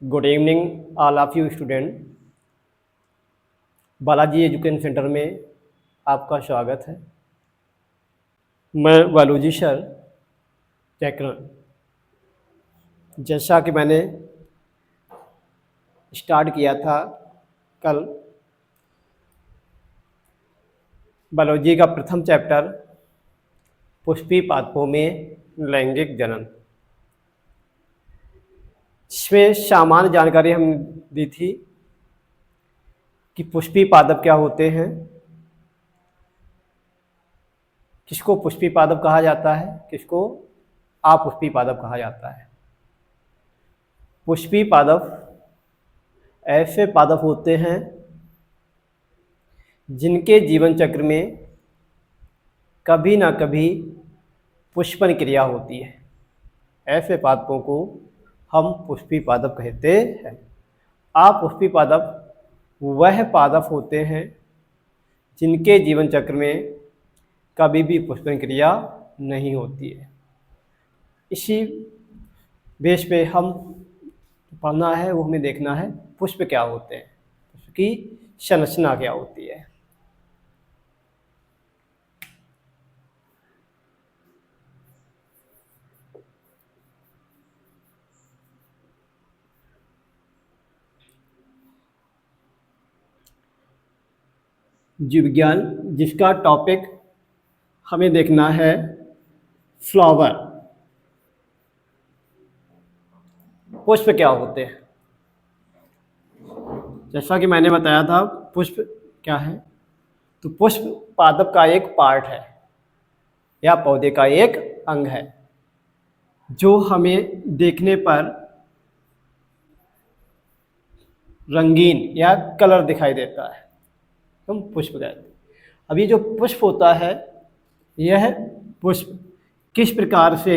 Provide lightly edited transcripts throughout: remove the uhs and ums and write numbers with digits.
Good evening all of you student. Balaji education centre में आपका स्वागत है। मैं बायोलॉजी सर चैकरन। जैसा कि मैंने स्टार्ट किया था कल, बायोलॉजी का प्रथम चैप्टर पुष्पीय पादपों में लैंगिक जनन, इसमें सामान्य जानकारी हमने दी थी कि पुष्पीय पादप क्या होते हैं, किसको पुष्पीय पादप कहा जाता है, किसको अपुष्पीय पादप कहा जाता है। पुष्पीय पादप ऐसे पादप होते हैं जिनके जीवन चक्र में कभी ना कभी पुष्पन क्रिया होती है। ऐसे पादपों को हम पुष्पीय पादप कहते हैं। अपुष्पीय पादप वह पादप होते हैं जिनके जीवन चक्र में कभी भी पुष्पन क्रिया नहीं होती है। इसी बेस पे हम पढ़ना है, वो हमें देखना है पुष्प क्या होते हैं, पुष्प की संरचना क्या होती है। जीव विज्ञान, जिसका टॉपिक हमें देखना है फ्लावर, पुष्प क्या होते हैं। जैसा कि मैंने बताया था पुष्प क्या है, तो पुष्प पादप का एक पार्ट है या पौधे का एक अंग है जो हमें देखने पर रंगीन या कलर दिखाई देता है, हम पुष्प कहते हैं। अब ये जो पुष्प होता है, यह पुष्प किस प्रकार से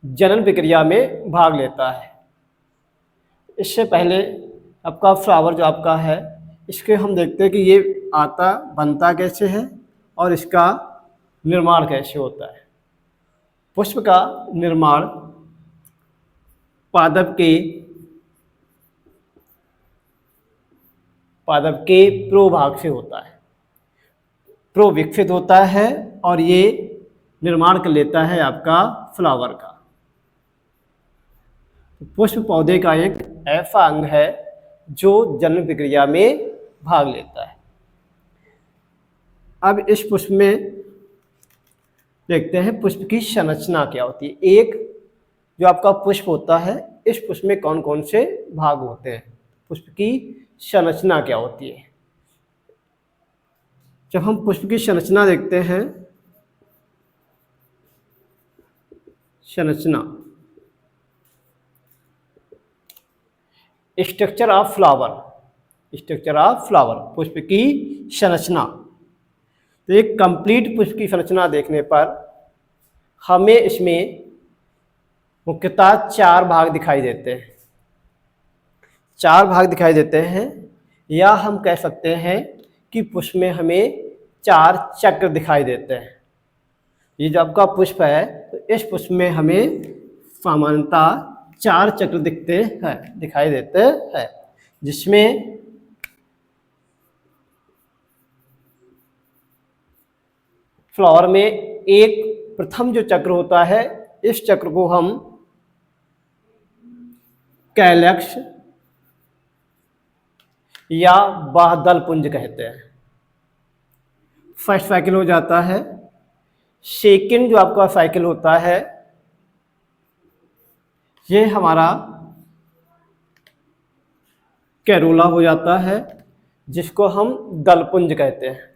जनन प्रक्रिया में भाग लेता है। इससे पहले आपका फ्लावर जो आपका है, इसके हम देखते हैं कि ये आता बनता कैसे है और इसका निर्माण कैसे होता है। पुष्प का निर्माण पादप के प्रोभाग से होता है। प्रो विकसित होता है और ये निर्माण कर लेता है आपका फ्लावर का। पुष्प पौधे का एक ऐसा अंग है जो जनन प्रक्रिया में भाग लेता है। अब इस पुष्प में देखते हैं पुष्प की संरचना क्या होती है। एक जो आपका पुष्प होता है, इस पुष्प में कौन कौन से भाग होते हैं, पुष्प की संरचना क्या होती है। जब हम पुष्प की संरचना देखते हैं, संरचना structure of flower, structure of flower, पुष्प की संरचना। तो एक कंप्लीट पुष्प की संरचना देखने पर हमें इसमें मुख्यतः चार भाग दिखाई देते हैं। चार भाग दिखाई देते हैं, या हम कह सकते हैं कि पुष्प में हमें चार चक्र दिखाई देते हैं। ये जो आपका पुष्प है, तो इस पुष्प में हमें सामान्यतः चार चक्र दिखाई देते हैं, जिसमें फ्लावर में एक प्रथम जो चक्र होता है, इस चक्र को हम कैलक्स या बाह्यदल पुंज कहते हैं। फर्स्ट साइकिल हो जाता है। सेकंड जो आपका साइकिल होता है, ये हमारा कैरोला हो जाता है, जिसको हम दलपुंज कहते हैं।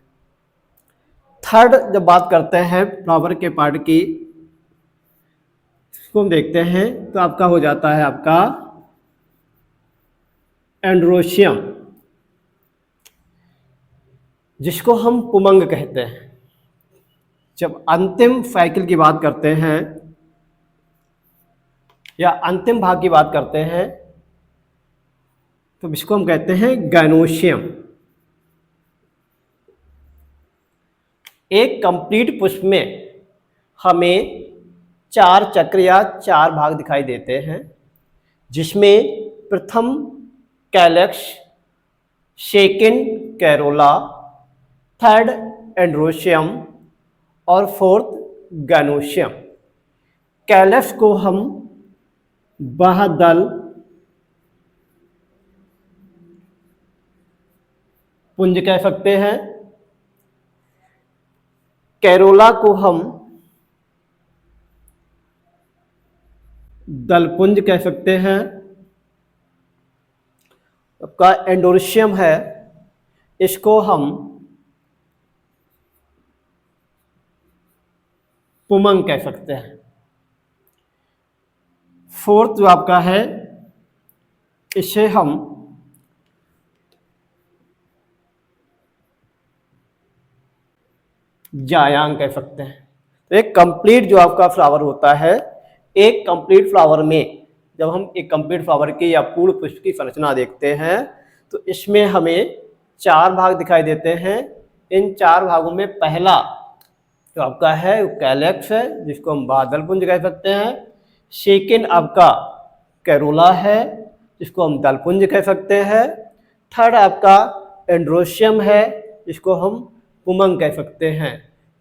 थर्ड जब बात करते हैं फ्लावर के पार्ट की, इसको हम देखते हैं तो आपका हो जाता है आपका एंड्रोशियम, जिसको हम पुमंग कहते हैं। जब अंतिम साइकिल की बात करते हैं या अंतिम भाग की बात करते हैं, तो इसको हम कहते हैं गैनोशियम। एक कंप्लीट पुष्प में हमें चार चक्र या चार भाग दिखाई देते हैं, जिसमें प्रथम calyx, second corolla, third androecium और फोर्थ गैनोशियम। कैलेक्स को हम बाह्यदल पुंज कह सकते हैं, कैरोला को हम दलपुंज कह सकते हैं, आपका एंडोशियम है इसको हम पुमंग कह सकते हैं। फोर्थ जो आपका है इसे हम जायांग कह सकते हैं। तो एक कंप्लीट जो आपका फ्लावर होता है, एक कंप्लीट फ्लावर में जब हम एक कंप्लीट फ्लावर की या पूर्ण पुष्प की संरचना देखते हैं तो इसमें हमें 4 भाग दिखाई देते हैं। इन 4 भागों में पहला जो आपका है वो कैलेक्स है जिसको हम बादल पुंज कह सकते हैं। सेकेंड आपका कैरोला है जिसको हम दलपुंज कह सकते हैं। थर्ड आपका एंड्रोशियम है जिसको हम पुमंग कह सकते हैं।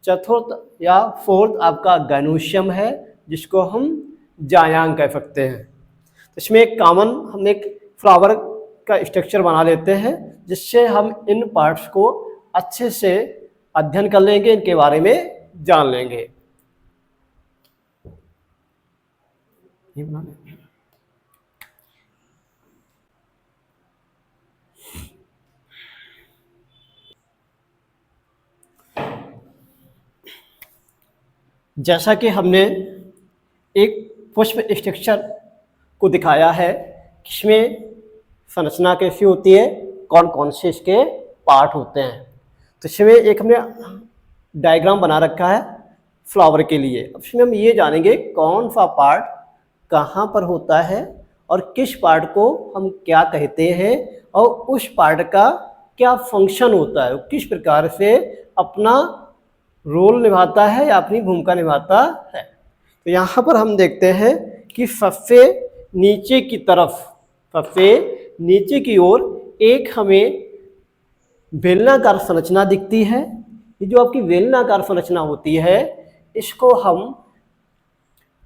चतुर्थ या फोर्थ आपका गैनोशियम है जिसको हम जायांग कह सकते हैं। इसमें एक कॉमन हम एक फ्लावर का स्ट्रक्चर बना लेते हैं जिससे हम इन पार्ट्स को अच्छे से अध्ययन कर लेंगे, इनके बारे में जान लेंगे। ये बना लेंगे। जैसा कि हमने एक पुष्प स्ट्रक्चर को दिखाया है, इसमें संरचना कैसी होती है, कौन कौन से इसके पार्ट होते हैं। तो इसमें एक हमने डायग्राम बना रखा है फ्लावर के लिए। अब इसमें हम ये जानेंगे कौन सा पार्ट कहाँ पर होता है और किस पार्ट को हम क्या कहते हैं और उस पार्ट का क्या फंक्शन होता है, किस प्रकार से अपना रोल निभाता है या अपनी भूमिका निभाता है। तो यहाँ पर हम देखते हैं कि सबसे नीचे की तरफ, सबसे नीचे की ओर एक हमें बेलनाकार संरचना दिखती है। ये जो आपकी बेलनाकार संरचना होती है इसको हम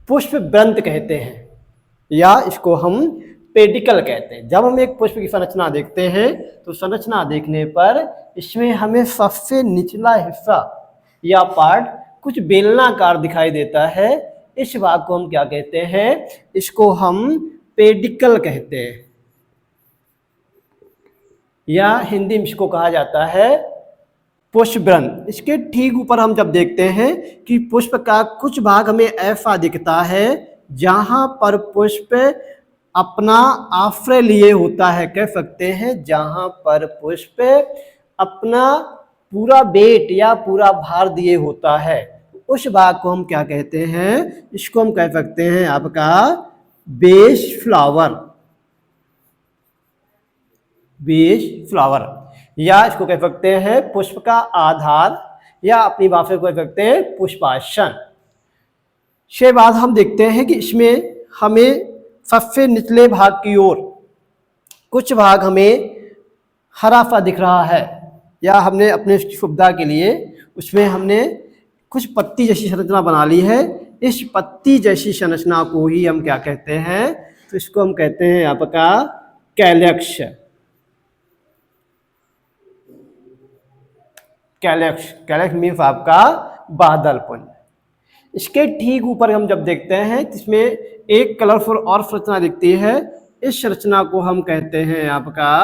पुष्प वृंत कहते हैं या इसको हम पेडिकल कहते हैं। जब हम एक पुष्प की संरचना देखते हैं तो संरचना देखने पर इसमें हमें सबसे निचला हिस्सा या पार्ट कुछ बेलनाकार दिखाई देता है। इस भाग को हम क्या कहते हैं, इसको हम पेडिकल कहते हैं या हिंदी में इसको कहा जाता है पुष्पवृंत। इसके ठीक ऊपर हम जब देखते हैं कि पुष्प का कुछ भाग हमें ऐसा दिखता है जहां पर पुष्प अपना आश्रय लिए होता है, कह सकते हैं जहां पर पुष्प अपना पूरा वेट या पूरा भार दिए होता है, उस भाग को हम क्या कहते हैं, इसको हम कह सकते हैं आपका बेस फ्लावर, बेस फ्लावर, या इसको कह सकते हैं पुष्प का आधार या अपनी भाषा को कह सकते हैं पुष्पासन। इसके बाद हम देखते हैं कि इसमें हमें सबसे निचले भाग की ओर कुछ भाग हमें हरा सा दिख रहा है या हमने अपने सुविधा के लिए उसमें हमने कुछ पत्ती जैसी संरचना बना ली है। इस पत्ती जैसी संरचना को ही हम क्या कहते हैं, तो इसको हम कहते हैं आपका कैलेक्स। कैलेक्स, कैलेक्स मीन्स आपका बादल पुंज। इसके ठीक ऊपर हम जब देखते हैं इसमें एक कलरफुल और संरचना दिखती है। इस संरचना को हम कहते हैं आपका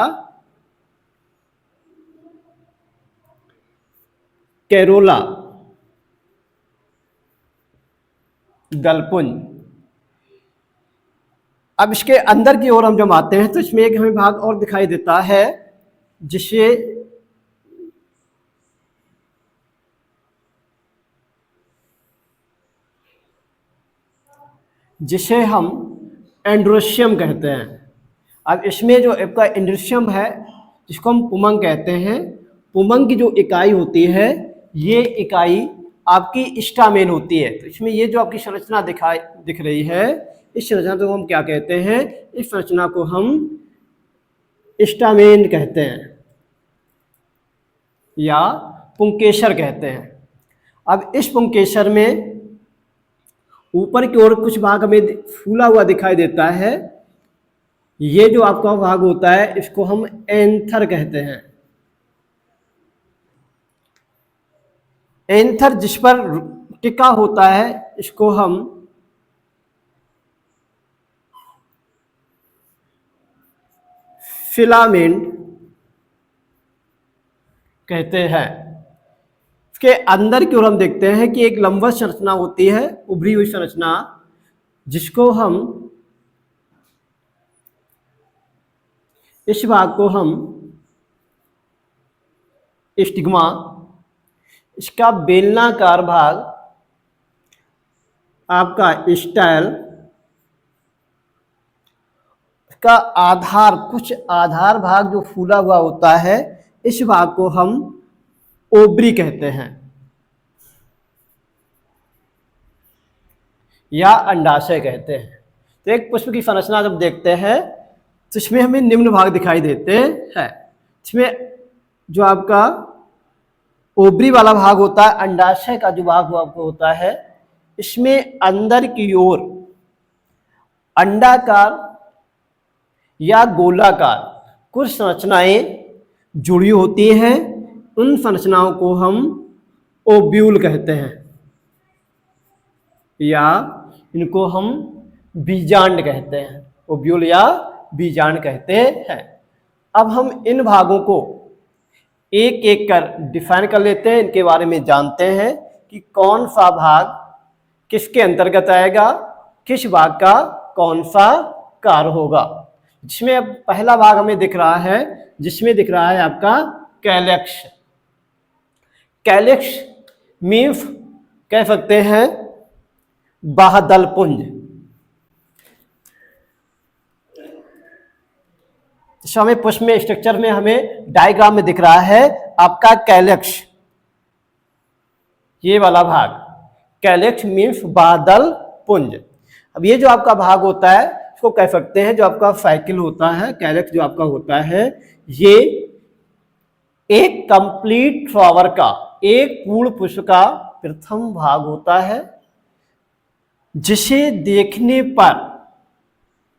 कैरोला, दलपुंज। अब इसके अंदर की ओर हम जब आते हैं तो इसमें एक हमें भाग और दिखाई देता है जिसे हम एंड्रोशियम कहते हैं। अब इसमें जो आपका एंड्रोशियम है जिसको हम पुमंग कहते हैं, पुमंग की जो इकाई होती है ये इकाई आपकी स्टामेन होती है। तो इसमें ये जो आपकी संरचना दिख रही है इस संरचना को हम क्या कहते हैं? इस संरचना को हम स्टामेन कहते हैं या पुंकेसर कहते हैं। अब इस पुंकेसर में ऊपर की ओर कुछ भाग हमें फूला हुआ दिखाई देता है। ये जो आपका भाग होता है इसको हम एंथर कहते हैं। एंथर जिस पर टिका होता है इसको हम फिलामेंट कहते हैं। इसके अंदर की ओर हम देखते हैं कि एक लंबवत संरचना होती है, उभरी हुई संरचना, जिसको हम इस भाग को हम स्टिग्मा, इसका बेलनाकार भाग आपका स्टाइल, इसका आधार, कुछ आधार भाग जो फूला हुआ होता है, इस भाग को हम ओवरी कहते हैं या अंडाशय कहते हैं। तो एक पुष्प की संरचना जब देखते हैं तो इसमें हमें निम्न भाग दिखाई देते हैं। इसमें जो आपका ओवरी वाला भाग होता है, अंडाशय का जो भाग होता है, इसमें अंदर की ओर अंडाकार या गोलाकार कुछ संरचनाएं जुड़ी होती हैं। उन संरचनाओं को हम ओव्यूल कहते हैं या इनको हम बीजांड कहते हैं। ओव्यूल या बीजांड कहते हैं। अब हम इन भागों को एक एक कर डिफाइन कर लेते हैं, इनके बारे में जानते हैं कि कौन सा भाग किसके अंतर्गत आएगा, किस भाग का कौन सा कार्य होगा। जिसमें अब पहला भाग हमें दिख रहा है, जिसमें दिख रहा है आपका कैलेक्स। कैलेक्स मीन्स कह सकते हैं बाह्यदल पुंज। तो हमें पुष्प में स्ट्रक्चर में हमें डायग्राम में दिख रहा है आपका कैलेक्स, ये वाला भाग। कैलेक्स मीन्स बाह्यदल पुंज। अब ये जो आपका भाग होता है इसको कह सकते हैं जो आपका साइकिल होता है। कैलेक्स जो आपका होता है ये एक कंप्लीट फ्लावर का, एक पूर्ण पुष्प का प्रथम भाग होता है, जिसे देखने पर,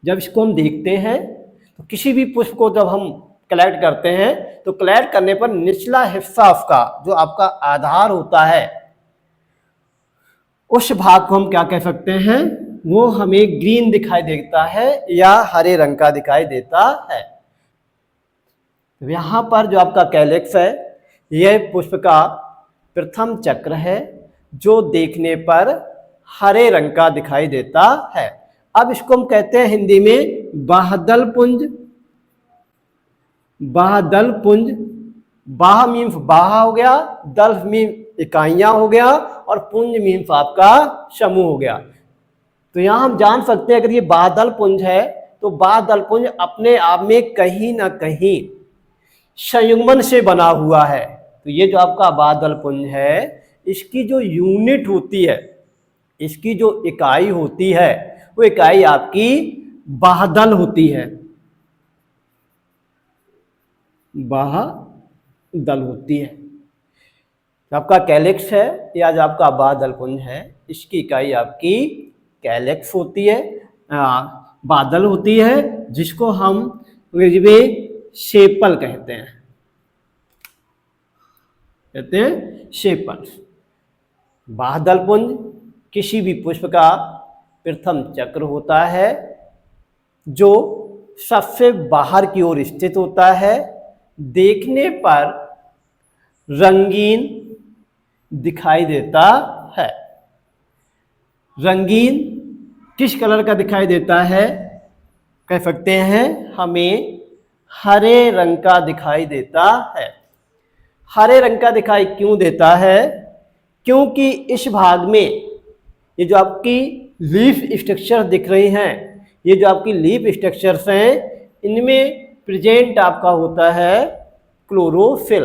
जब इसको हम देखते हैं तो किसी भी पुष्प को जब हम कलेक्ट करते हैं तो कलेक्ट करने पर निचला हिस्सा उसका जो आपका आधार होता है, उस भाग को हम क्या कह सकते हैं? वो हमें ग्रीन दिखाई देता है या हरे रंग का दिखाई देता है। यहां पर जो आपका कैलेक्स है यह पुष्प का प्रथम चक्र है जो देखने पर हरे रंग का दिखाई देता है। अब इसको हम कहते हैं हिंदी में बाह्यदल पुंज। बाह्यदल पुंज, बाह्य मीन्स बाह्य हो गया, दल मीन्स इकाइयां हो गया, और पुंज मीन्स आपका समूह हो गया। तो यहां हम जान सकते हैं अगर ये बाह्यदल पुंज है तो बाह्यदल पुंज अपने आप में कहीं ना कहीं संयुग्मन से बना हुआ है। तो ये जो आपका बाह्यदल पुंज है इसकी जो यूनिट होती है, इसकी जो इकाई होती है वो इकाई आपकी बाह्यदल होती है, बाह्यदल होती है। जो आपका कैलेक्स है या जो आपका बाह्यदल पुंज है इसकी इकाई आपकी कैलेक्स होती है, बादल होती है, जिसको हम अंग्रेजी में सेपल कहते हैं, सेपल। बाह्यदल पुंज किसी भी पुष्प का प्रथम चक्र होता है जो सबसे बाहर की ओर स्थित होता है, देखने पर रंगीन दिखाई देता है। रंगीन किस कलर का दिखाई देता है? कह सकते हैं हमें हरे रंग का दिखाई देता है। हरे रंग का दिखाई क्यों देता है? क्योंकि इस भाग में ये जो आपकी लीफ स्ट्रक्चर दिख रही हैं, ये जो आपकी लीफ स्ट्रक्चर्स हैं, इनमें प्रेजेंट आपका होता है क्लोरोफिल,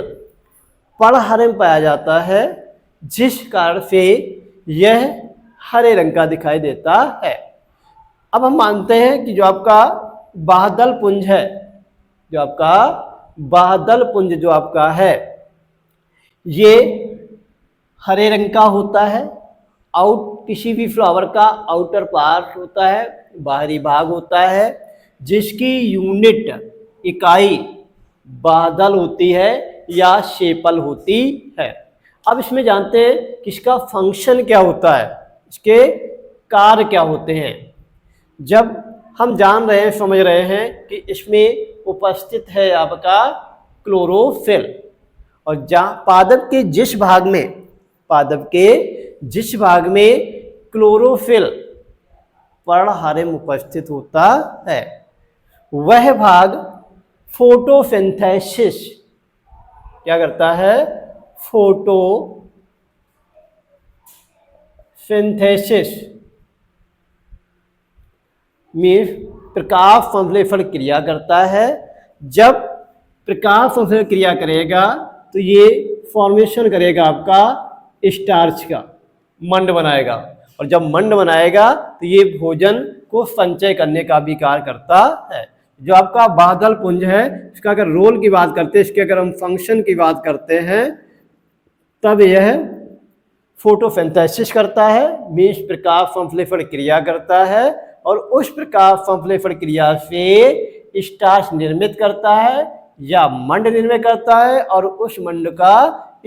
पर्ण हरे में पाया जाता है, जिस कारण से यह हरे रंग का दिखाई देता है। अब हम मानते हैं कि जो आपका बादल पुंज है, जो आपका बादल पुंज जो आपका है ये हरे रंग का होता है। किसी भी फ्लावर का आउटर पार्ट होता है, बाहरी भाग होता है, जिसकी यूनिट इकाई बादल होती है या शेपल होती है। अब इसमें जानते हैं कि इसका फंक्शन क्या होता है, इसके कार्य क्या होते हैं। जब हम जान रहे हैं, समझ रहे हैं कि इसमें उपस्थित है आपका क्लोरोफिल, और जहाँ पादप के जिस भाग में क्लोरोफिल पर्णहारे में उपस्थित होता है वह भाग फोटोसिंथेसिस क्या करता है, फोटोसिंथेसिस में प्रकाश संश्लेषण क्रिया करता है। जब प्रकाश संश्लेषण क्रिया करेगा तो ये फॉर्मेशन करेगा आपका स्टार्च का, मंड बनाएगा, और जब मंड बनाएगा तो ये भोजन को संचय करने का भी कार्य करता है। जो आपका बादल पुंज है इसका अगर रोल की बात करते हैं, इसके अगर हम फंक्शन की बात करते हैं, तब यह फोटोसिंथेसिस करता है, मीन्स प्रकाश संश्लेषण क्रिया करता है, और उस प्रकाश संश्लेषण क्रिया से स्टार्च निर्मित करता है या मंड निर्मित करता है, और उस मंड का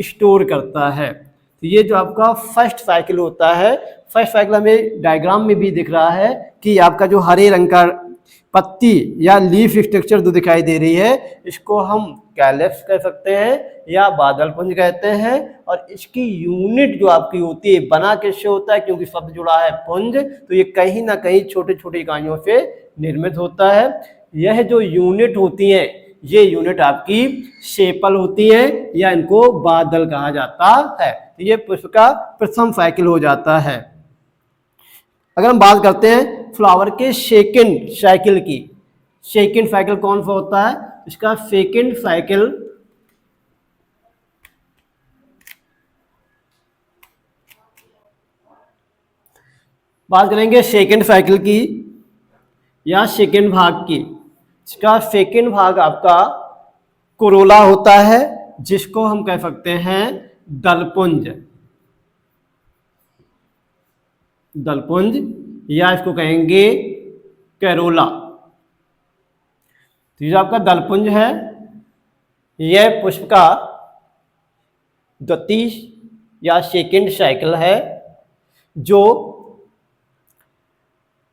स्टोर करता है। तो ये जो आपका फर्स्ट साइकिल होता है, फर्स्ट साइकिल हमें डायग्राम में भी दिख रहा है कि आपका जो हरे रंग का पत्ती या लीफ स्ट्रक्चर जो दिखाई दे रही है, इसको हम कैलिप्स कह सकते हैं या बादल पुंज कहते हैं। और इसकी यूनिट जो आपकी होती है, बना किससे होता है, क्योंकि शब्द जुड़ा है पुंज, तो ये कहीं ना कहीं छोटे छोटे इकाइयों से निर्मित होता है। यह जो यूनिट होती है, ये यूनिट आपकी सेपल होती है या इनको बादल कहा जाता है। तो ये पुष्प का प्रथम साइकिल हो जाता है। अगर हम बात करते हैं फ्लावर के सेकंड साइकिल की, सेकंड साइकिल कौन सा होता है, इसका सेकंड साइकिल बात करेंगे सेकंड साइकिल की या सेकंड भाग की। इसका सेकंड भाग आपका कोरोला होता है, जिसको हम कह सकते हैं दलपुंज, दलपुंज या इसको कहेंगे कैरोला। तो जो आपका दलपुंज है यह पुष्प का द्वितीय या सेकंड साइकिल है, जो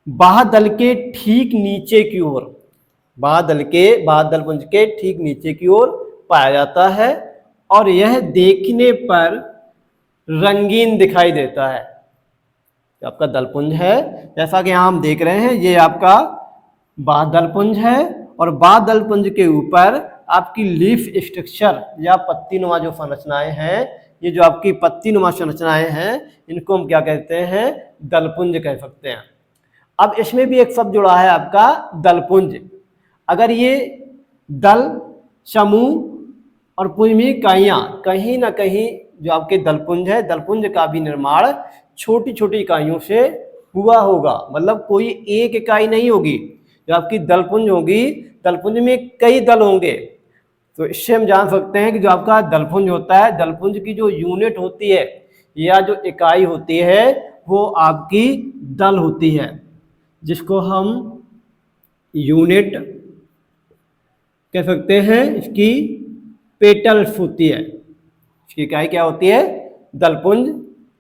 बाह्यदल के ठीक नीचे की ओर, बाह्यदलपुंज के ठीक नीचे की ओर पाया जाता है, और यह देखने पर रंगीन दिखाई देता है। आपका दलपुंज है, जैसा कि यहाँ हम देख रहे हैं, ये आपका बाह्यदलपुंज है, और बाह्यदलपुंज के ऊपर आपकी लीफ स्ट्रक्चर या पत्तीनुमा जो संरचनाएं हैं, ये जो आपकी पत्तीनुमा संरचनाएं हैं, इनको हम क्या कहते हैं, दलपुंज कह सकते हैं। अब इसमें भी एक शब्द जुड़ा है आपका दलपुंज। अगर ये दल, समूह और पुंज में इकाइयाँ कहीं ना कहीं जो आपके दलपुंज है, दलपुंज का भी निर्माण छोटी छोटी इकाइयों से हुआ होगा, मतलब कोई एक इकाई नहीं होगी। जो आपकी दलपुंज होगी, दलपुंज में कई दल होंगे। तो इससे हम जान सकते हैं कि जो आपका दलपुंज होता है, दलपुंज की जो यूनिट होती है या जो इकाई होती है वो आपकी दल होती है, जिसको हम यूनिट कह सकते हैं। इसकी पेटल्स होती है, इसकी इकाई क्या होती है, दलपुंज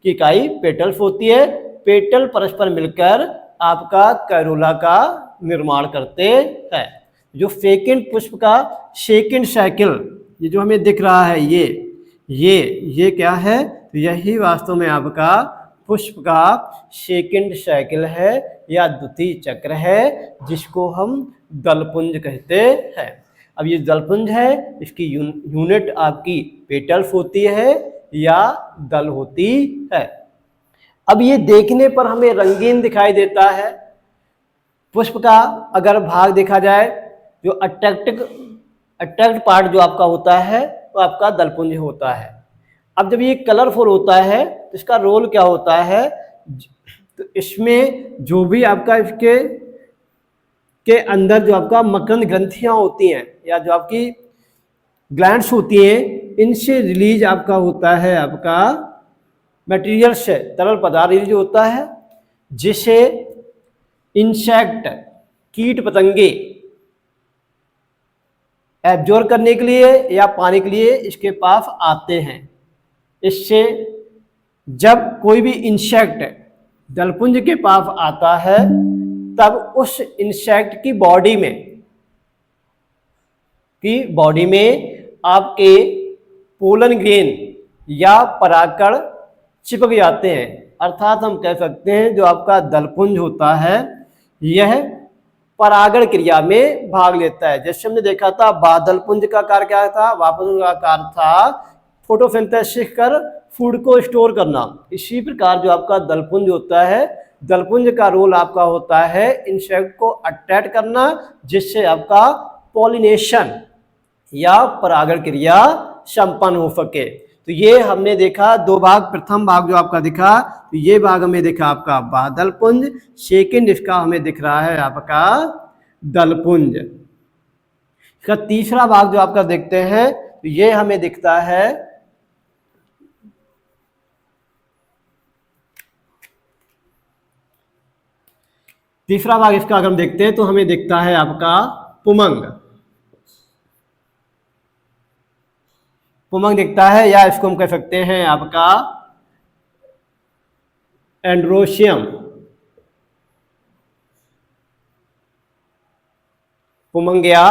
की इकाई पेटल्स होती है। पेटल परस्पर मिलकर आपका कैरोला का निर्माण करते हैं। जो सेकंड पुष्प का सेकंड साइकिल, ये जो हमें दिख रहा है, ये क्या है, तो यही वास्तव में आपका पुष्प का सेकंड साइकिल है या द्वितीय चक्र है, जिसको हम दलपुंज कहते हैं। अब ये दलपुंज है, इसकी यूनिट आपकी पेटल्स होती है या दल होती है। अब ये देखने पर हमें रंगीन दिखाई देता है। पुष्प का अगर भाग देखा जाए, जो अट्रैक्ट पार्ट जो आपका होता है वो आपका दलपुंज होता है। अब जब ये कलरफुल होता है तो इसका रोल क्या होता है, तो इसमें जो भी आपका इसके के अंदर जो आपका मकरंद ग्रंथियां होती हैं या जो आपकी ग्लैंड्स होती हैं, इनसे रिलीज आपका होता है आपका मटेरियल से तरल पदार्थ रिलीज होता है, जिसे इंसेक्ट कीट पतंगे एब्जॉर्ब करने के लिए या पाने के लिए इसके पास आते हैं। इससे जब कोई भी इंसेक्ट दलपुंज के पास आता है तब उस इंसेक्ट की बॉडी में आपके पोलन ग्रेन या परागकण चिपक जाते हैं। अर्थात हम कह सकते हैं जो आपका दलपुंज होता है यह परागण क्रिया में भाग लेता है। जैसे हमने देखा था बादलपुंज का कार्य क्या था, वापस का कार्य था फोटोसिंथेसिस कर फूड को स्टोर करना। इसी प्रकार जो आपका दलपुंज होता है, दलपुंज का रोल आपका होता है इंसेक्ट को अट्रैक्ट करना, जिससे आपका पॉलिनेशन या परागण क्रिया संपन्न हो सके। तो ये हमने देखा दो भाग, प्रथम भाग जो आपका दिखा तो ये भाग हमें दिखा आपका बादलपुंज, सेकंड इसका हमें दिख रहा है आपका दलपुंज। इसका तीसरा भाग जो आपका देखते हैं तो ये हमें दिखता है तीसरा भाग इसका अगर हम देखते हैं तो हमें दिखता है आपका पुमंग। पुमंग दिखता है या इसको हम कह सकते हैं आपका एंड्रोशियम। पुमंग या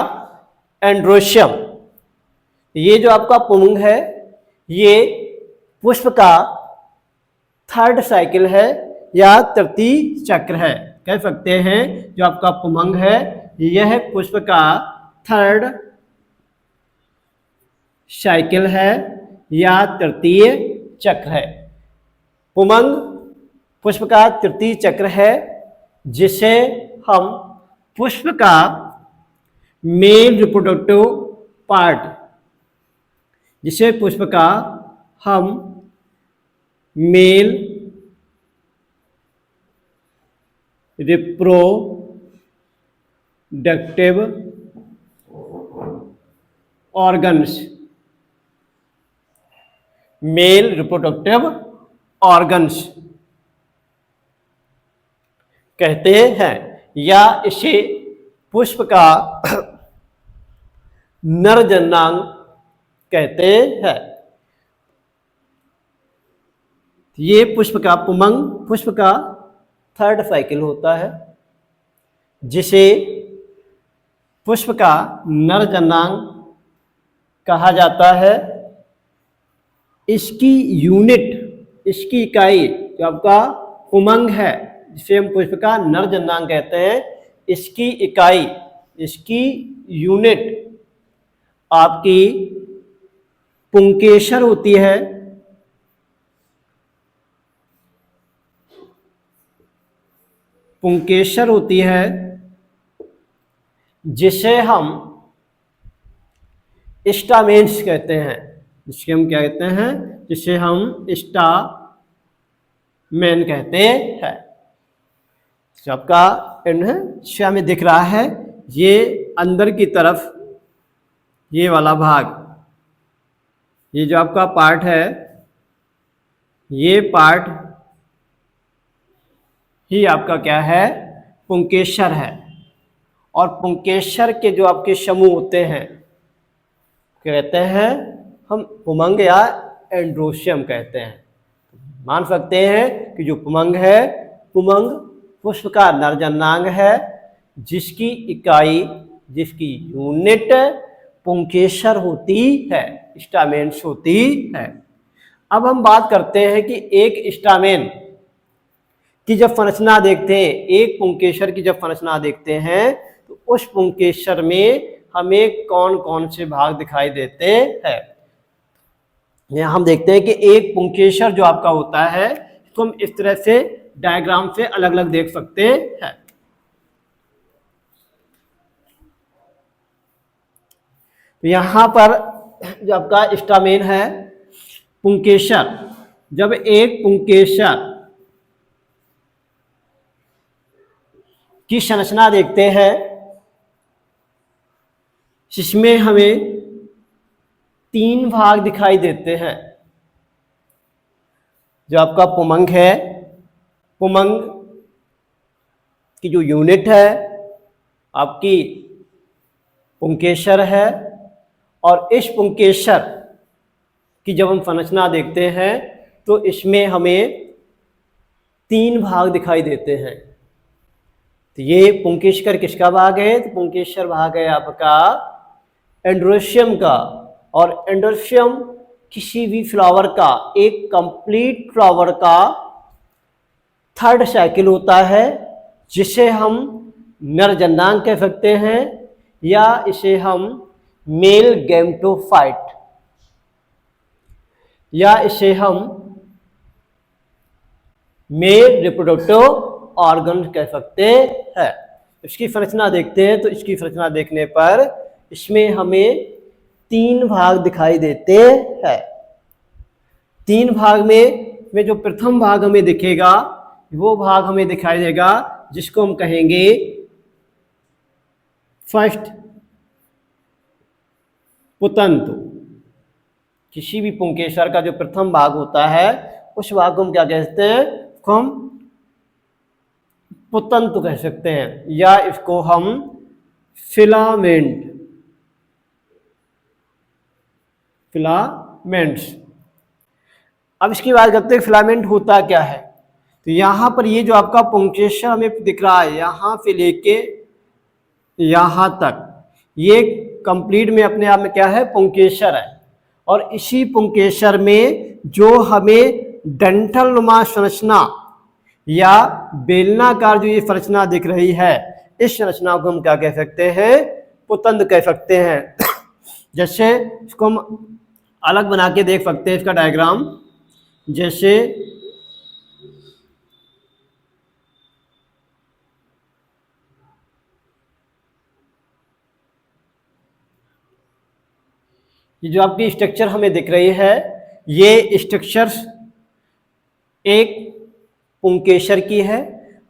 एंड्रोशियम, ये जो आपका पुमंग है ये पुष्प का थर्ड साइकिल है या तृतीय चक्र है। कह सकते हैं जो आपका पुमंग है यह पुष्प का थर्ड साइकिल है या तृतीय चक्र है। पुमंग पुष्प का तृतीय चक्र है, जिसे हम पुष्प का मेल रिप्रोडक्टिव पार्ट, जिसे पुष्प का हम male reproductive organs, male reproductive organs कहते हैं, या इसे पुष्प का नर जननांग कहते हैं। ये पुष्प का पुमंग पुष्प का थर्ड साइकिल होता है, जिसे पुष्प का नर जननांग कहा जाता है। इसकी यूनिट, इसकी इकाई जो आपका पुमंग है जिसे हम पुष्प का नर जननांग कहते हैं, इसकी इकाई, इसकी यूनिट आपकी पुंकेसर होती है। पुंकेसर होती है, जिसे हम स्टामेन्स कहते हैं। जिसे हम क्या कहते हैं, जिसे हम स्टामेन कहते हैं। जो आपका एंड में दिख रहा है ये अंदर की तरफ ये वाला भाग, ये जो आपका पार्ट है ये पार्ट ही आपका क्या है, पुंकेसर है। और पुंकेसर के जो आपके समूह होते हैं कहते हैं हम पुमंग या एंड्रोशियम कहते हैं। मान सकते हैं कि जो पुमंग है, पुमंग पुष्प का नर जननांग है, जिसकी इकाई, जिसकी यूनिट पुंकेसर होती है, स्टामेन्स होती है। अब हम बात करते हैं कि एक स्टामेन की जब संरचना देखते हैं, एक पुंकेसर की जब संरचना देखते हैं तो उस पुंकेसर में हमें कौन कौन से भाग दिखाई देते हैं। यहाँ हम देखते हैं कि एक पुंकेसर जो आपका होता है तो हम इस तरह से डायग्राम से अलग अलग देख सकते हैं। तो यहाँ पर जो आपका स्टामेन है, पुंकेसर, जब एक पुंकेसर की संरचना देखते हैं जिसमें हमें 3 भाग दिखाई देते हैं। जो आपका पुमंग है, पुमंग की जो यूनिट है आपकी पुंकेसर है, और इस पुंकेसर की जब हम संरचना देखते हैं तो इसमें हमें 3 भाग दिखाई देते हैं। तो ये पुंकेसर किसका भाग है? तो पुंकेसर भाग है आपका एंड्रोशियम का, और एंड्रोशियम किसी भी फ्लावर का, एक कंप्लीट फ्लावर का 3rd साइकिल होता है, जिसे हम नर जननांग कह सकते हैं, या इसे हम मेल गैमेटोफाइट, या इसे हम मेल रिप्रोडक्टिव ऑर्गन कह सकते हैं। इसकी संरचना देखते हैं तो इसकी संरचना देखने पर इसमें हमें 3 भाग दिखाई देते हैं। 3 भाग में जो प्रथम भाग हमें दिखेगा वो भाग हमें दिखाई देगा जिसको हम कहेंगे फर्स्ट पुतंतु। किसी भी पुंकेसर का जो प्रथम भाग होता है उस भाग को हम क्या कहते हैं? इसको हम पुतंतु कह सकते हैं, या इसको हम फिलामेंट्स। अब इसकी बात करते हैं फिलामेंट होता क्या है। तो यहाँ पर ये जो आपका पुंकेसर हमें दिख रहा है, यहाँ से लेके यहाँ तक, ये कंप्लीट में अपने आप में क्या है? पुंकेसर है। और इसी पुंकेसर में जो हमें डंठल नुमा संरचना या बेलनाकार जो ये संरचना दिख रही है, इस संरचना को हम क्या कह सकते हैं? पुतंत कह सकते हैं। जैसे इसको हम अलग बना के देख सकते हैं, इसका डायग्राम। जैसे ये जो आपकी स्ट्रक्चर हमें दिख रही है, ये स्ट्रक्चर एक पुंकेसर की है,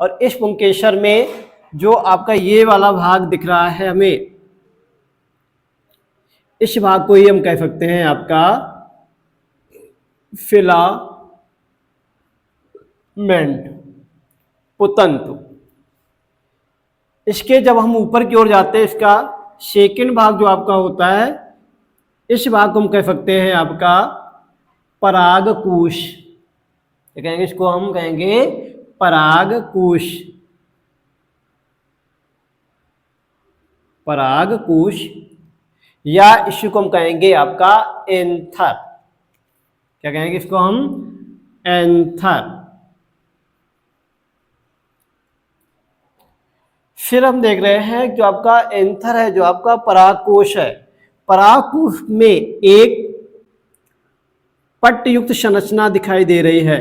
और इस पुंकेसर में जो आपका ये वाला भाग दिख रहा है हमें, इस भाग को ही हम कह सकते हैं आपका फिलामेंट, पुतंतु। इसके जब हम ऊपर की ओर जाते हैं, इसका सेकंड भाग जो आपका होता है, इस भाग को हम कह सकते हैं आपका परागकोश। कहेंगे इसको हम कहेंगे परागकोश, परागकोश, या इसको हम कहेंगे आपका एंथर। क्या कहेंगे इसको हम? एंथर। फिर हम देख रहे हैं जो आपका एंथर है, जो आपका परागकोश है, परागकोश में एक पट्टयुक्त संरचना दिखाई दे रही है।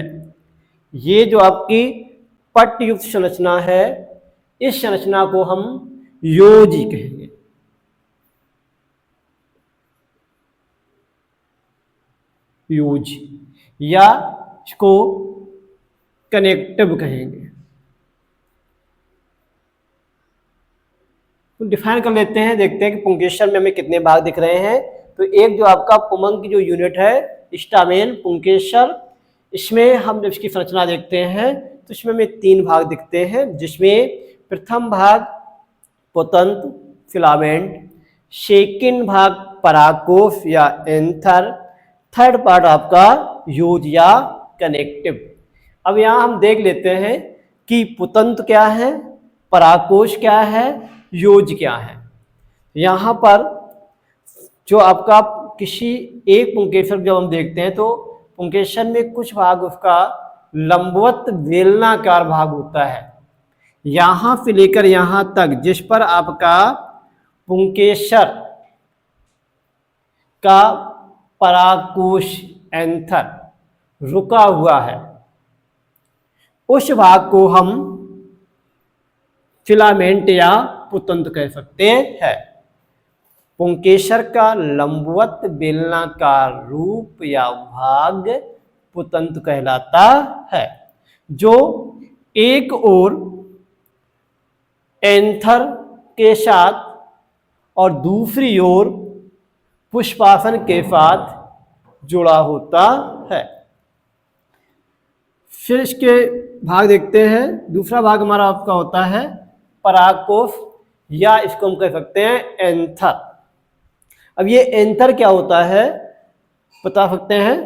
ये जो आपकी पट्टयुक्त संरचना है, इस संरचना को हम योजी कहेंगे। योज, या इसको कनेक्टिव कहेंगे। तो डिफाइन कर लेते हैं, देखते हैं कि पुंकेसर में हमें कितने भाग दिख रहे हैं। तो एक जो आपका पुमंग की जो यूनिट है, स्टामेन पुंकेसर, इसमें हम जब इसकी संरचना देखते हैं तो इसमें हमें 3 भाग दिखते हैं, जिसमें प्रथम भाग पुतंतु फिलामेंट, सेकंड भाग परागकोश या एंथर, 3rd पार्ट आपका योज या कनेक्टिव। अब यहाँ हम देख लेते हैं कि पुतंतु क्या है, परागकोश क्या है, योज क्या है। यहाँ पर जो आपका किसी एक पुंकेसर जब हम देखते हैं तो पुंकेसर में कुछ भाग उसका लंबवत बेलनाकार भाग होता है, यहाँ से लेकर यहाँ तक, जिस पर आपका पुंकेसर का परागकोश एंथर रुका हुआ है, उस भाग को हम फिलामेंट या पुतंतु कह सकते हैं। पुंकेसर का लंबवत बेलनाकार रूप या भाग पुतंतु कहलाता है, जो एक ओर एंथर के साथ और दूसरी ओर पुष्पासन के साथ जुड़ा होता है। फिर इसके भाग देखते हैं। दूसरा भाग हमारा आपका होता है परागकोश, या इसको हम कह सकते हैं एंथर। अब ये एंथर क्या होता है बता सकते हैं?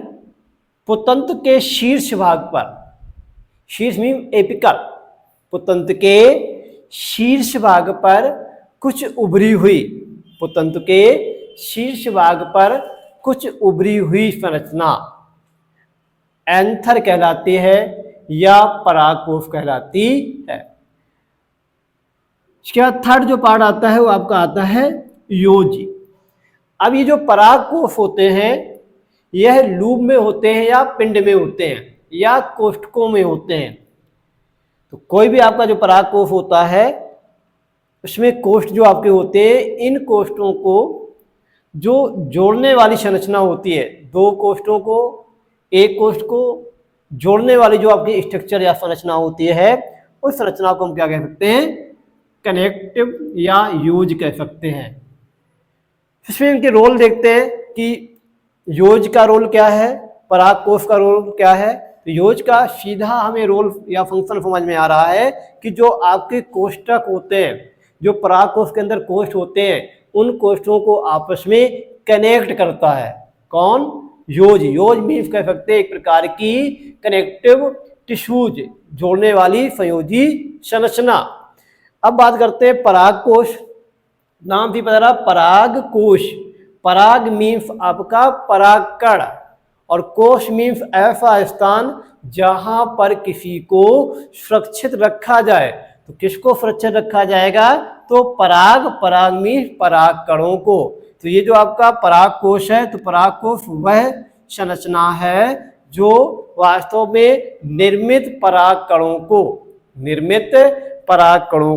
पुतंत्र के शीर्ष भाग पर, शीर्ष मीन एपिकल, पुतंत्र के शीर्ष भाग पर कुछ उभरी हुई, पुतंत्र के शीर्ष भाग पर कुछ उभरी हुई संरचना एंथर कहलाती है या परागकोश कहलाती है। इसके बाद थर्ड जो पार्ट आता है वो आपका आता है योजी। अब ये जो परागकोश होते हैं यह लूप में होते हैं या पिंड में होते हैं या कोष्ठकों में होते हैं। तो कोई भी आपका जो परागकोश होता है उसमें कोष्ठ जो आपके होते हैं, इन कोष्ठों को जो जोड़ने वाली संरचना होती है, दो कोष्ठों को एक कोष्ठ को जोड़ने वाली जो आपकी स्ट्रक्चर या संरचना होती है, उस संरचना को हम क्या कह सकते हैं? कनेक्टिव या यूज कह सकते हैं। इसमें इनके रोल देखते हैं कि योज का रोल क्या है, परागकोश का रोल क्या है। तो योज का सीधा हमें रोल या फंक्शन समझ में आ रहा है कि जो आपके कोष्ठक होते हैं, जो परागकोश के अंदर कोष्ठ होते हैं, उन कोष्ठों को आपस में कनेक्ट करता है। कौन? योज। योज मीन्स कह सकते हैं एक प्रकार की कनेक्टिव टिश्यूज, जोड़ने वाली संयोजी संरचना। अब बात करते हैं परागकोश। नाम भी बता रहा परागकोश। पराग मीन्स आपका परागकण और कोश मीन्स ऐसा स्थान जहां पर किसी को सुरक्षित रखा जाए। तो किसको सुरक्षित रखा जाएगा? तो पराग, पराग मीन्स परागकणों को। तो ये जो आपका परागकोश है, तो परागकोश वह संरचना है जो वास्तव में निर्मित परागकणों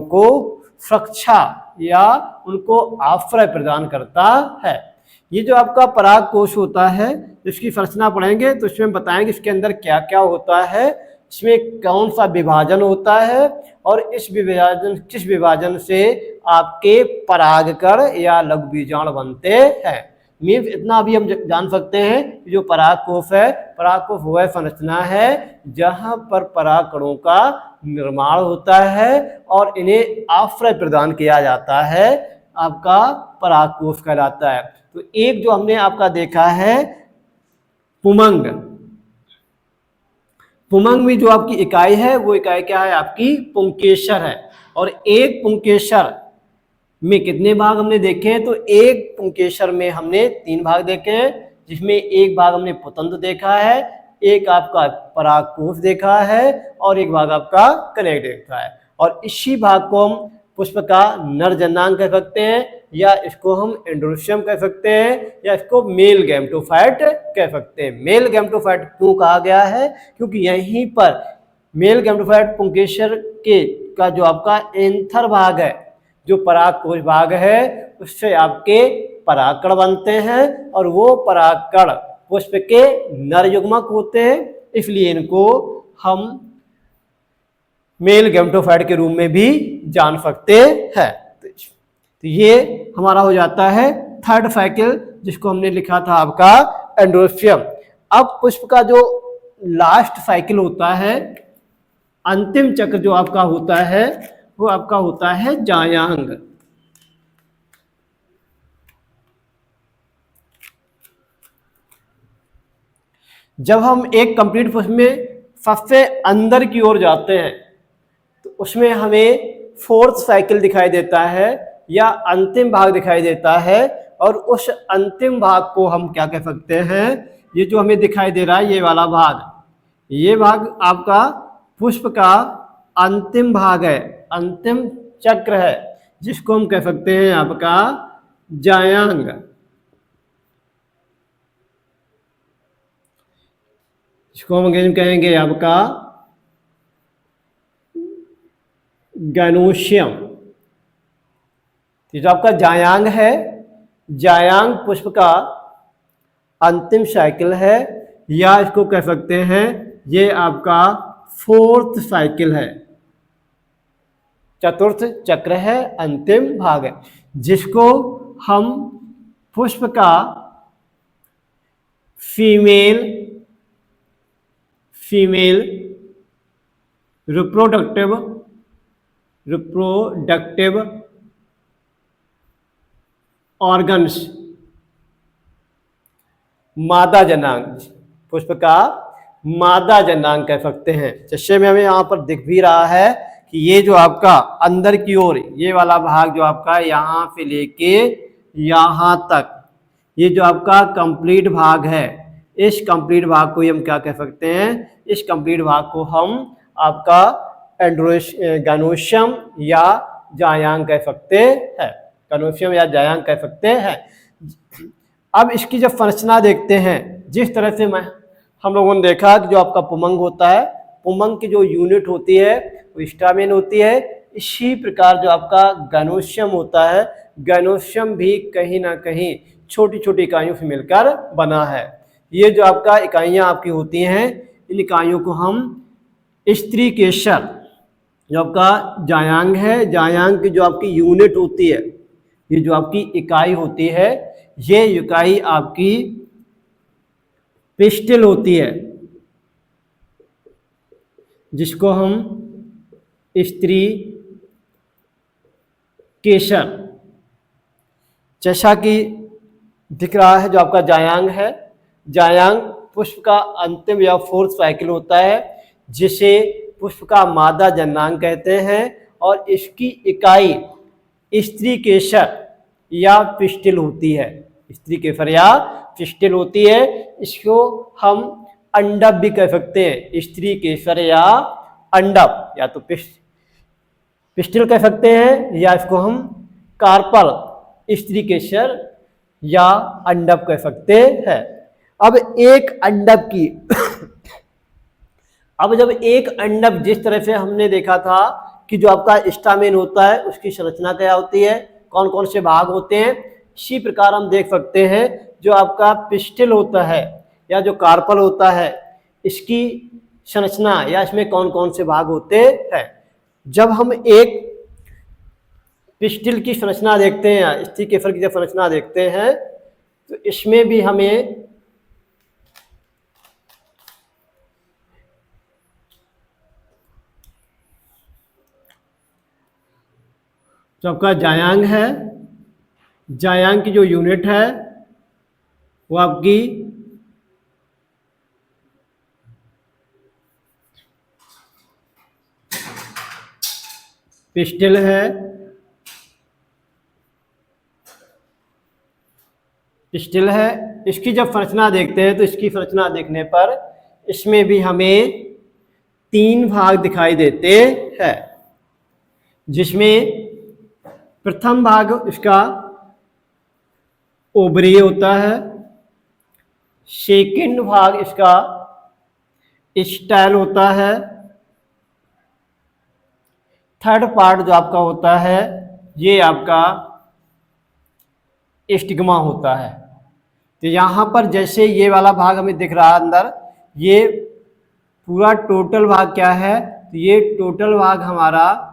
को सुरक्षा या उनको आश्रय प्रदान करता है। ये जो आपका परागकोश होता है, इसकी संरचना पढ़ेंगे तो इसमें बताएंगे इसके अंदर क्या क्या होता है, इसमें कौन सा विभाजन होता है और किस विभाजन से आपके परागकण या लघु बीजाणु बनते हैं। मीन्स इतना भी हम जान सकते हैं कि जो परागकोश है, परागकोश वह संरचना है जहां पर परागकणों का निर्माण होता है और इन्हें आश्रय प्रदान किया जाता है, आपका परागकोश कहलाता है। तो एक जो हमने आपका देखा है पुमंग, पुमंग में जो आपकी इकाई है वो इकाई क्या है? आपकी पुंकेसर है। और एक पुंकेसर में कितने भाग हमने देखे हैं? तो एक पुंकेसर में हमने 3 भाग देखे हैं, जिसमें एक भाग हमने पुतंत्र देखा है, एक आपका परागकोश देखा है और एक भाग आपका कनेक्ट देखा है। और इसी भाग को हम पुष्प का नर जननांग कह सकते हैं, या इसको हम एंड्रोशियम कह सकते हैं, या इसको मेल गैमेटोफाइट कह सकते हैं। मेल गैमेटोफाइट क्यों कहा गया है? क्योंकि यहीं पर मेल गैमेटोफाइट पुंकेसर के का जो आपका एंथर भाग है, जो परागकोश भाग है, उससे आपके परागकण बनते हैं और वो परागकण पुष्प के नर युग्मक होते हैं, इसलिए इनको हम मेल गैमेटोफाइट के रूप में भी जान सकते हैं। तो ये हमारा हो जाता है थर्ड साइकिल, जिसको हमने लिखा था आपका एंड्रोशियम। अब पुष्प का जो लास्ट साइकिल होता है, अंतिम चक्र जो आपका होता है, वो आपका होता है जायांग। जब हम एक कंप्लीट पुष्प में सबसे अंदर की ओर जाते हैं तो उसमें हमें फोर्थ साइकिल दिखाई देता है या अंतिम भाग दिखाई देता है, और उस अंतिम भाग को हम क्या कह सकते हैं? ये जो हमें दिखाई दे रहा है ये वाला भाग, ये भाग आपका पुष्प का अंतिम भाग है, अंतिम चक्र है, जिसको हम कह सकते हैं आपका जायांग। इसको हम कहेंगे आपका गैनोशियम। जो आपका जायांग है, जायांग पुष्प का अंतिम साइकिल है, या इसको कह सकते हैं ये आपका फोर्थ साइकिल है, चतुर्थ चक्र है, अंतिम भाग है। जिसको हम पुष्प का फीमेल रिप्रोडक्टिव ऑर्गन्स, मादा जनांग, पुष्प का मादा जनांग कह सकते हैं। जैसे में हमें यहाँ पर दिख भी रहा है कि ये जो आपका अंदर की ओर ये वाला भाग जो आपका यहाँ से लेके यहाँ तक, ये जो आपका कंप्लीट भाग है, इस कंप्लीट भाग को हम क्या कह सकते हैं, इस कंप्लीट भाग को हम आपका गैनोशियम या जायांग कह सकते हैं, गैनोशियम या जायांग कह सकते हैं। अब इसकी जब संरचना देखते हैं, जिस तरह से हम लोगों ने देखा कि जो आपका पुमंग होता है, पुमंग की जो यूनिट होती है वो स्टामेन होती है, इसी प्रकार जो आपका गैनोशियम होता है, गैनोशियम भी कहीं ना कहीं छोटी छोटी इकाइयों से मिलकर बना है। ये जो आपका इकाइयाँ आपकी होती हैं, इन इकाइयों को हम स्त्री केशर, जो आपका जायांग है, जायांग की जो आपकी यूनिट होती है, ये जो आपकी इकाई होती है, ये इकाई आपकी पिस्टिल होती है, जिसको हम स्त्री केशर, जैसा कि दिख रहा है जो आपका जायांग है, जायांग पुष्प का अंतिम या फोर्थ साइकिल होता है, जिसे पुष्प का मादा जनांग कहते हैं, और इसकी इकाई स्त्री केशर या पिस्टिल होती है, स्त्री केशर या पिस्टिल होती है। इसको हम अंडक भी कह सकते हैं, स्त्री केशर या अंडक, या तो पिस्टिल कह सकते हैं, या इसको हम कार्पल, स्त्री केशर या अंडक कह सकते हैं। अब एक अंडक की अब जब एक अंडक, जिस तरह से हमने देखा था कि जो आपका स्टामेन होता है उसकी संरचना क्या होती है, कौन कौन से भाग होते हैं, इसी प्रकार हम देख सकते हैं जो आपका पिस्टिल होता है या जो कार्पल होता है, इसकी संरचना या इसमें कौन कौन से भाग होते हैं। जब हम एक पिस्टिल की संरचना देखते हैं या स्त्री केशर की जब संरचना देखते हैं, तो इसमें भी हमें जो आपका जायांग है, जायांग की जो यूनिट है वो आपकी पिस्टिल है, पिस्टिल है। इसकी जब संरचना देखते हैं तो इसकी संरचना देखने पर इसमें भी हमें 3 भाग दिखाई देते हैं, जिसमें प्रथम भाग इसका ओवरी होता है, सेकंड भाग इसका स्टाइल होता है, थर्ड पार्ट जो आपका होता है ये आपका स्टिग्मा होता है। तो यहाँ पर जैसे ये वाला भाग हमें दिख रहा है अंदर, ये पूरा टोटल भाग क्या है, तो ये टोटल भाग हमारा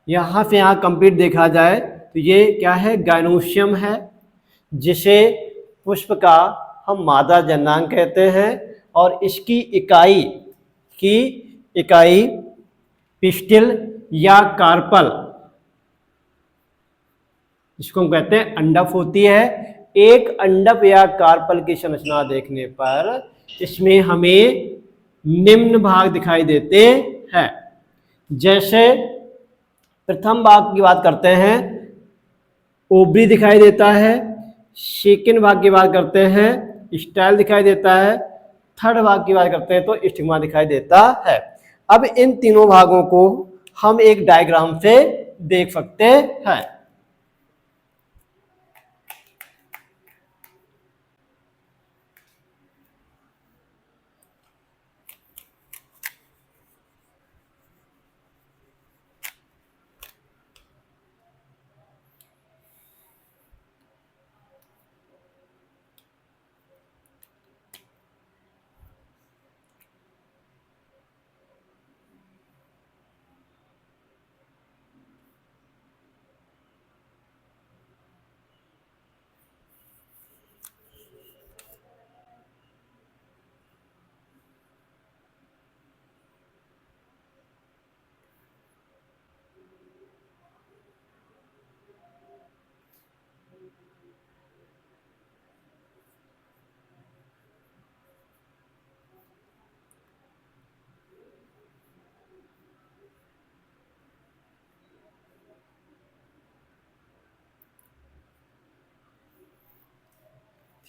यहाँ से यहाँ कंप्लीट देखा जाए तो ये क्या है, गैनोशियम है, जिसे पुष्प का हम मादा जनांग कहते हैं, और इसकी इकाई पिस्टिल या कार्पल, जिसको हम कहते हैं अंडक होती है। एक अंडक या कार्पल की संरचना देखने पर इसमें हमें निम्न भाग दिखाई देते हैं। जैसे प्रथम भाग की बात करते हैं, ओवरी दिखाई देता है, सेकंड भाग की बात करते हैं स्टाइल दिखाई देता है, थर्ड भाग की बात करते हैं तो स्टिग्मा दिखाई देता है। अब इन तीनों भागों को हम एक डायग्राम से देख सकते हैं।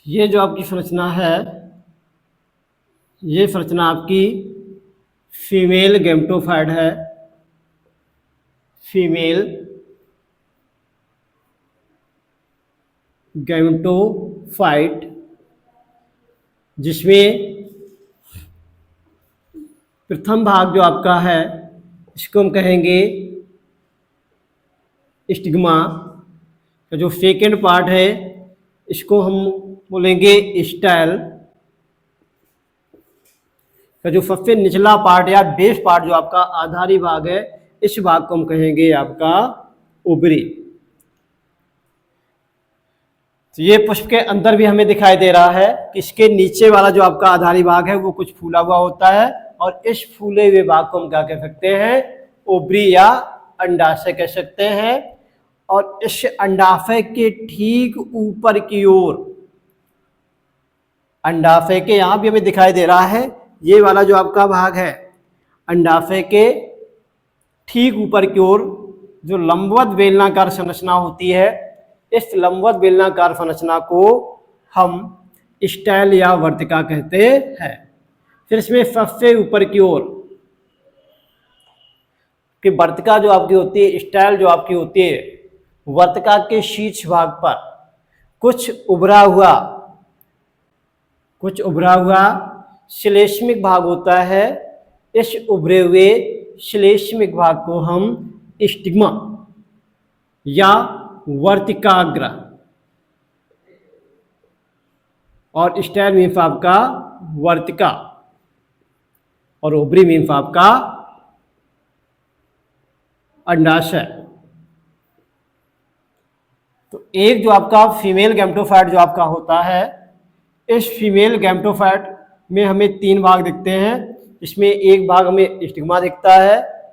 ये जो आपकी संरचना है, ये संरचना आपकी फीमेल गैमेटोफाइट है, फीमेल गैमेटोफाइट, जिसमें प्रथम भाग जो आपका है इसको हम कहेंगे स्टिग्मा, का जो सेकेंड पार्ट है इसको हम बोलेंगे स्टाइल, का जो सबसे निचला पार्ट या बेस पार्ट जो आपका आधारी भाग है इस भाग को हम कहेंगे आपका ओवरी। तो ये पुष्प के अंदर भी हमें दिखाई दे रहा है कि इसके नीचे वाला जो आपका आधारी भाग है वो कुछ फूला हुआ होता है, और इस फूले हुए भाग को हम क्या कह सकते हैं, ओवरी या अंडाशय कह सकते हैं। और इस अंडाशय के ठीक ऊपर की ओर, अंडाशय के यहां भी हमें दिखाई दे रहा है ये वाला जो आपका भाग है, अंडाशय के ठीक ऊपर की ओर जो लंबवत बेलनाकार संरचना होती है, इस लंबवत बेलनाकार संरचना को हम स्टाइल या वर्तिका कहते हैं। फिर इसमें सबसे ऊपर की ओर कि वर्तिका जो आपकी होती है, स्टाइल जो आपकी होती है, वर्तिका के शीर्ष भाग पर कुछ उभरा हुआ श्लेष्मिक भाग होता है। इस उभरे हुए श्लेष्मिक भाग को हम स्टिग्मा या वर्तिकाग्र, और स्टाइल मीन्स आपका वर्तिका, और ओवरी मीन्स आपका अंडाशय। तो एक जो आपका फीमेल गैमेटोफाइट जो आपका होता है, इस फीमेल गैमेटोफाइट में हमें तीन भाग दिखते हैं। इसमें एक भाग हमें स्टिग्मा दिखता है,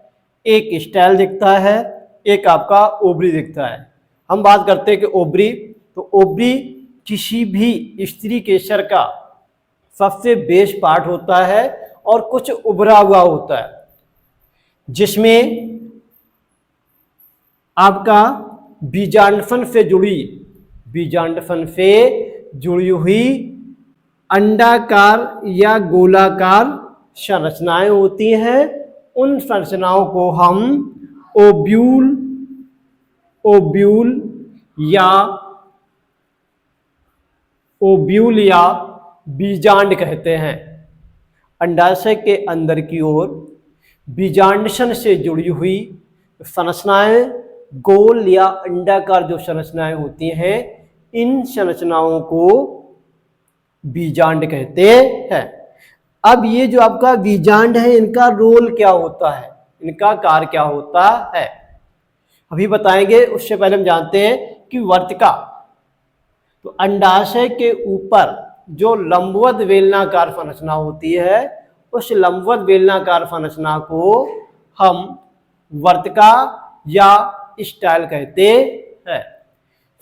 एक स्टाइल दिखता है, एक आपका ओवरी दिखता है। हम बात करते हैं कि ओवरी, तो ओवरी किसी भी स्त्री केसर का सबसे बेस पार्ट होता है और कुछ उभरा हुआ होता है, जिसमें आपका बीजांडफन से जुड़ी हुई अंडाकार या गोलाकार संरचनाएं होती हैं। उन संरचनाओं को हम ओव्यूल या बीजांड कहते हैं। अंडाशय के अंदर की ओर बीजांडसन से जुड़ी हुई संरचनाएं, गोल या अंडाकार जो संरचनाएं होती हैं, इन संरचनाओं को बीजांड कहते हैं। अब ये जो आपका बीजांड है, इनका रोल क्या होता है, इनका कार्य क्या होता है, अभी बताएंगे। उससे पहले हम जानते हैं कि वर्तिका, तो अंडाशय के ऊपर जो लंबवत बेलनाकार संरचना होती है, उस लंबवत बेलनाकार संरचना को हम वर्तिका या स्टाइल कहते हैं।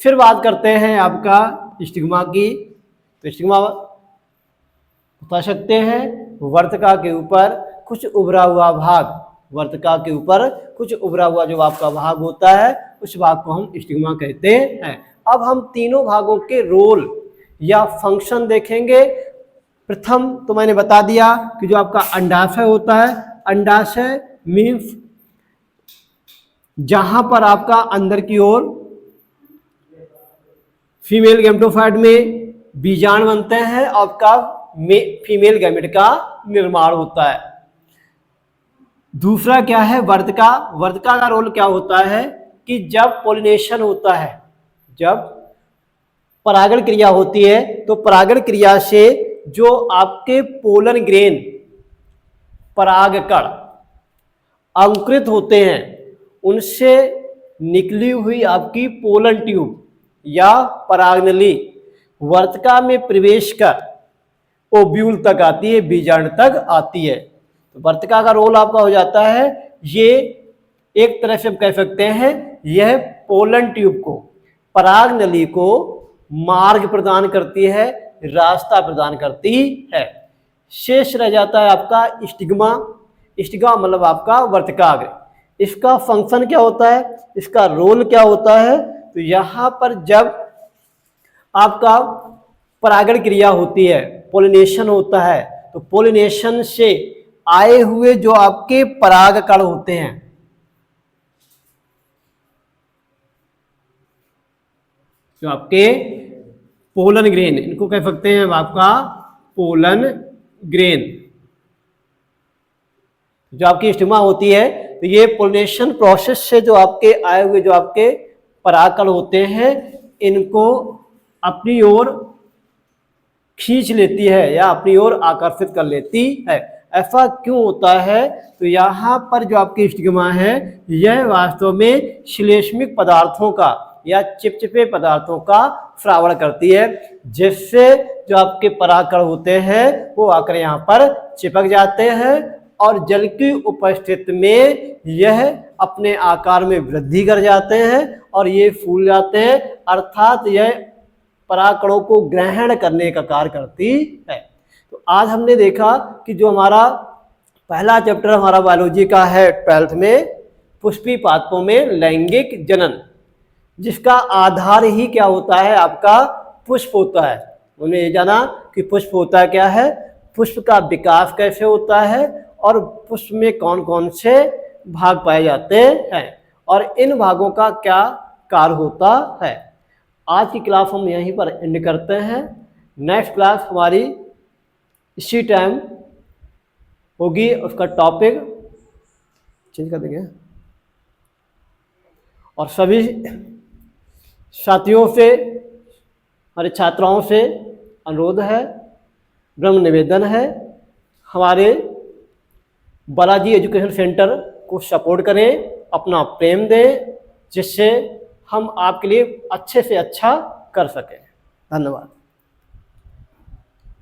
फिर बात करते हैं आपका स्टिग्मा की। तो स्टिग्मा बता सकते हैं वर्तिका के ऊपर कुछ उभरा हुआ भाग, वर्तिका के ऊपर कुछ उभरा हुआ जो आपका भाग होता है, उस भाग को हम स्टिग्मा कहते हैं। अब हम तीनों भागों के रोल या फंक्शन देखेंगे। प्रथम तो मैंने बता दिया कि जो आपका अंडाशय होता है, अंडाशय मीन्स जहां पर आपका अंदर की ओर फीमेल गैमेटोफाइट में बीजांड बनते हैं, आपका फीमेल गैमेट का निर्माण होता है। दूसरा क्या है, वर्तिका। वर्तिका का रोल क्या होता है कि जब पोलिनेशन होता है, जब परागण क्रिया होती है, तो परागण क्रिया से जो आपके पोलन ग्रेन, परागकण अंकुरित होते हैं, उनसे निकली हुई आपकी पोलन ट्यूब या परागनली वर्तिका में प्रवेश कर ओव्यूल तक आती है, बीजांड तक आती है। तो वर्तिका का रोल आपका हो जाता है, ये एक तरह से हम कह सकते हैं, यह पोलन ट्यूब को, परागनली को मार्ग प्रदान करती है, रास्ता प्रदान करती है। शेष रह जाता है आपका स्टिग्मा। स्टिग्मा मतलब आपका वर्तिकाग्र। इसका फंक्शन क्या होता है, इसका रोल क्या होता है, तो यहां पर जब आपका परागण क्रिया होती है, पोलिनेशन होता है, तो पोलिनेशन से आए हुए जो आपके पराग कण होते हैं, जो आपके पोलन ग्रेन, इनको कह सकते हैं आपका पोलन ग्रेन, जो आपकी स्टिग्मा होती है, तो ये पोलिनेशन प्रोसेस से जो आपके आए हुए जो आपके परागकण होते हैं, इनको अपनी ओर खींच लेती है या अपनी ओर आकर्षित कर लेती है। ऐसा क्यों होता है? तो यहाँ पर जो आपकी स्टिग्मा है, यह वास्तव में श्लेष्मिक पदार्थों का या चिपचिपे पदार्थों का श्रावण करती है, जिससे जो आपके परागकण होते हैं वो आकर यहाँ पर चिपक जाते हैं और जल की उपस्थिति में यह अपने आकार में वृद्धि कर जाते हैं और ये फूल जाते हैं, अर्थात यह परागकणों को ग्रहण करने का कार्य करती है। तो आज हमने देखा कि जो हमारा पहला चैप्टर हमारा बायोलॉजी का है 12th में, पुष्पी पादपों में लैंगिक जनन, जिसका आधार ही क्या होता है? आपका पुष्प होता है। हमने ये जाना कि पुष्प होता है क्या है, पुष्प का विकास कैसे होता है और पुष्प में कौन कौन से भाग पाए जाते हैं और इन भागों का क्या कार्य होता है। आज की क्लास हम यहीं पर एंड करते हैं। नेक्स्ट क्लास हमारी इसी टाइम होगी, उसका टॉपिक चेंज कर देंगे और सभी साथियों से, हमारे छात्राओं से अनुरोध है, ब्रह्म निवेदन है, हमारे बालाजी एजुकेशन सेंटर को सपोर्ट करें, अपना प्रेम दें, जिससे हम आपके लिए अच्छे से अच्छा कर सकें। धन्यवाद।